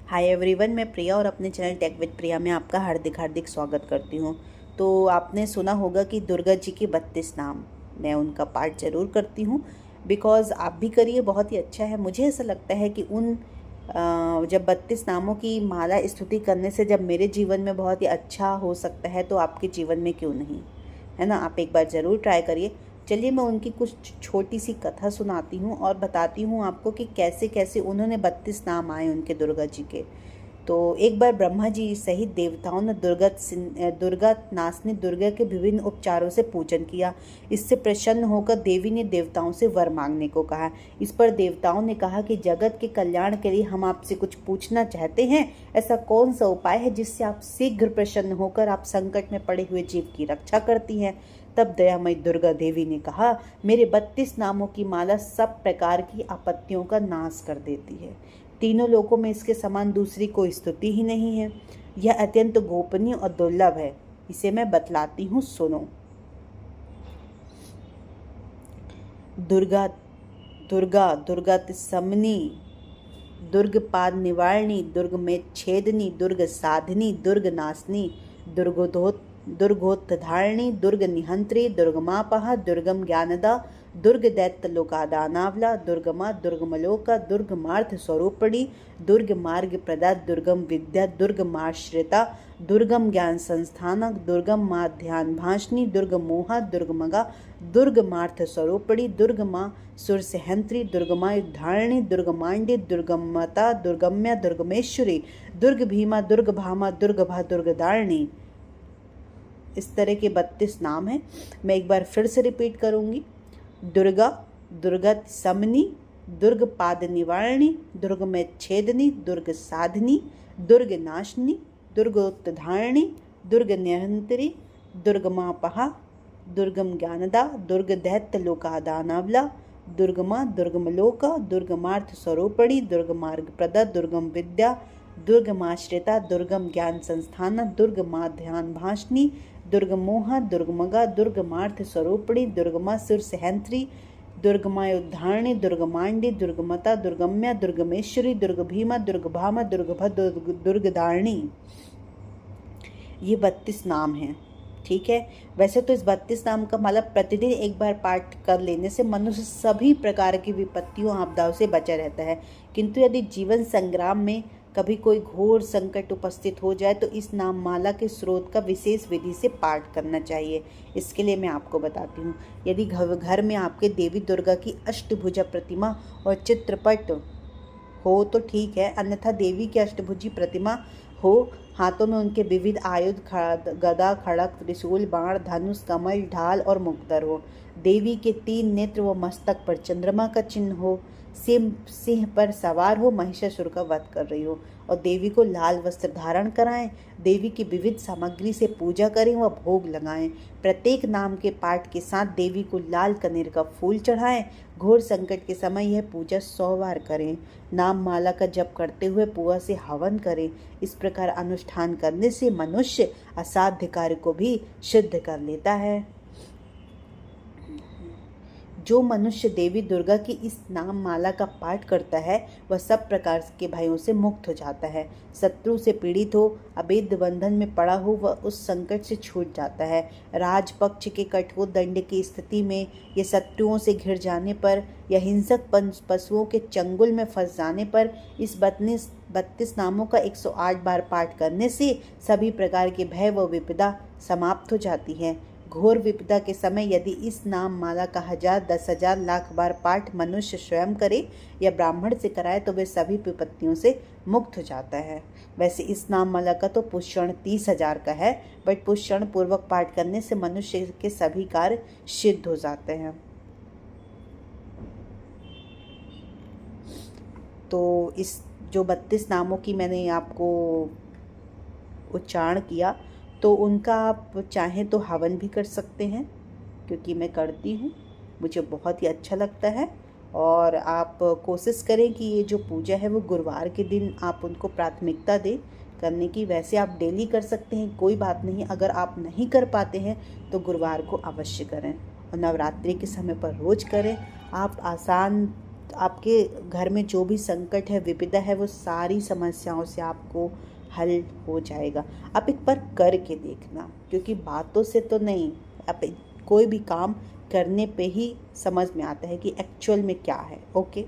Hi everyone, मैं प्रिया और अपने चैनल टेक विद प्रिया में आपका हार्दिक हार्दिक स्वागत करती हूँ। तो आपने सुना होगा कि दुर्गा जी के 32 नाम, मैं उनका पाठ ज़रूर करती हूँ बिकॉज़ आप भी करिए, बहुत ही अच्छा है। मुझे ऐसा लगता है कि जब 32 नामों की माला स्तुति करने से जब मेरे जीवन में बहुत ही अच्छा हो सकता है, तो आपके जीवन में क्यों नहीं, है ना। आप एक बार ज़रूर ट्राई करिए। चलिए मैं उनकी कुछ छोटी सी कथा सुनाती हूँ और बताती हूँ आपको कि कैसे कैसे उन्होंने 32 नाम आए उनके दुर्गा जी के। तो एक बार ब्रह्मा जी सहित देवताओं ने दुर्गा नासनी दुर्गा के विभिन्न उपचारों से पूजन किया। इससे प्रसन्न होकर देवी ने देवताओं से वर मांगने को कहा। इस पर देवताओं ने कहा कि जगत के कल्याण के लिए हम आपसे कुछ पूछना चाहते हैं। ऐसा कौन सा उपाय है जिससे आप शीघ्र प्रसन्न होकर आप संकट में पड़े हुए जीव की रक्षा करती हैं। तब दयामयी दुर्गा देवी ने कहा, मेरे 32 नामों की माला सब प्रकार की आपत्तियों का नाश कर देती है। तीनों लोकों में इसके समान दूसरी कोई स्तुति ही नहीं है। यह अत्यंत गोपनीय और दुर्लभ है। इसे मैं बतलाती हूँ, सुनो। दुर्गा दुर्गा दुर्गा समनी, दुर्ग पाद निवारणी, दुर्ग में छेदनी, दुर्ग साधनी, दुर्ग नाशनी, दुर्गोत्धारणी, दुर्ग निहंत्री, दुर्गमापहा, दुर्गम ज्ञानदा, दुर्ग दैत्य लोकादानावला, दुर्गमा, दुर्गमलोका, दुर्गमार्थ स्वरूपणी, दुर्ग मार्ग प्रदा, दुर्गम विद्या, दुर्गमाश्रिता, दुर्गम ज्ञान संस्थानक, दुर्गम माँ ध्यान भाषणी, दुर्ग मोहा, दुर्गमगा, दुर्गमार्थ स्वरूपणी, दुर्गमा सुरसहंत्री, दुर्गमा युद्धारिणी, दुर्गमांडी, दुर्गमता, दुर्गम्या, दुर्गमेश्वरी, दुर्ग भीमा, दुर्ग भामा, दुर्गभा, दुर्गदारिणी। इस तरह के 32 नाम हैं। मैं एक बार फिर से रिपीट करूंगी। दुर्गा, दुर्गत समनी, दुर्ग पाद निवारणी, दुर्ग में छेदनी, दुर्ग साधनी, दुर्ग नाशनी, दुर्गोत्धारणी, दुर्ग निहंत्री, दुर्गमापहा, दुर्गम ज्ञानदा, दुर्ग दैत्य लोकादानावला, दुर्गमा, दुर्गमलोका, दुर्गमार्थ स्वरूपणी, दुर्गमार्ग प्रदा, दुर्गम विद्या, दुर्गमाश्रिता, दुर्गम ज्ञान संस्थान, दुर्गमा ध्यान भाषणी, दुर्गमोहा, दुर्गमगा, दुर्गमार्थ स्वरूपणी, दुर्गमा सुर सहंत्री, दुर्गमायुद्धारणी, दुर्गमांडी, दुर्गमता, दुर्गम्या, दुर्गमेश्वरी, दुर्ग भीमा, दुर्गभामा, दुर्गभ, दुर्गदारिणी। ये 32 नाम हैं। ठीक है। वैसे तो इस 32 नाम का माला प्रतिदिन एक बार पाठ कर लेने से मनुष्य सभी प्रकार की विपत्तियों आपदाओं से बचा रहता है। किंतु यदि जीवन संग्राम में कभी कोई घोर संकट उपस्थित हो जाए तो इस नाम माला के स्रोत का विशेष विधि से पाठ करना चाहिए। इसके लिए मैं आपको बताती हूँ। यदि घर में आपके देवी दुर्गा की अष्टभुजा प्रतिमा और चित्रपट हो तो ठीक है, अन्यथा देवी की अष्टभुजी प्रतिमा हो, हाथों में उनके विविध आयुध गदा, खड़ग, त्रिशूल, बाण, धनुष, कमल, ढाल और मुक्तर हो, देवी के 3 नेत्र व मस्तक पर चंद्रमा का चिन्ह हो, सिंह पर सवार हो, महिषासुर का वध कर रही हो, और देवी को लाल वस्त्र धारण कराएं। देवी की विविध सामग्री से पूजा करें व भोग लगाएं। प्रत्येक नाम के पाठ के साथ देवी को लाल कनेर का फूल चढ़ाएं। घोर संकट के समय यह पूजा 100 बार करें। नाम माला का जप करते हुए पुआ से हवन करें। इस प्रकार अनुष्ठान करने से मनुष्य असाध्य कार्य को भी सिद्ध कर लेता है। जो मनुष्य देवी दुर्गा की इस नाम माला का पाठ करता है वह सब प्रकार के भयों से मुक्त हो जाता है। शत्रु से पीड़ित हो, अवैध बंधन में पड़ा हो, वह उस संकट से छूट जाता है। राजपक्ष के कठोर दंड की स्थिति में, या शत्रुओं से घिर जाने पर, या हिंसक पशुओं के चंगुल में फंस जाने पर इस 32 नामों का 108 बार पाठ करने से सभी प्रकार के भय व विपदा समाप्त हो जाती है। घोर विपदा के समय यदि इस नाम माला का 1000, 10,000, लाख बार पाठ मनुष्य स्वयं करे या ब्राह्मण से कराए तो वे सभी विपत्तियों से मुक्त हो जाता है। वैसे इस नाम माला का तो पुष्ण 30,000 का है, बट पुष्ण पूर्वक पाठ करने से मनुष्य के सभी कार्य सिद्ध हो जाते हैं। तो इस जो 32 नामों की मैंने आपको उच्चारण किया, तो उनका आप चाहें तो हवन भी कर सकते हैं, क्योंकि मैं करती हूँ, मुझे बहुत ही अच्छा लगता है। और आप कोशिश करें कि ये जो पूजा है वो गुरुवार के दिन आप उनको प्राथमिकता दें करने की। वैसे आप डेली कर सकते हैं, कोई बात नहीं। अगर आप नहीं कर पाते हैं तो गुरुवार को अवश्य करें, और नवरात्रि के समय पर रोज़ करें। आप आसान आपके घर में जो भी संकट है, विपदा है, वो सारी समस्याओं से आपको हल हो जाएगा। आप एक बार करके देखना, क्योंकि बातों से तो नहीं, आप कोई भी काम करने पे ही समझ में आता है कि एक्चुअल में क्या है। ओके।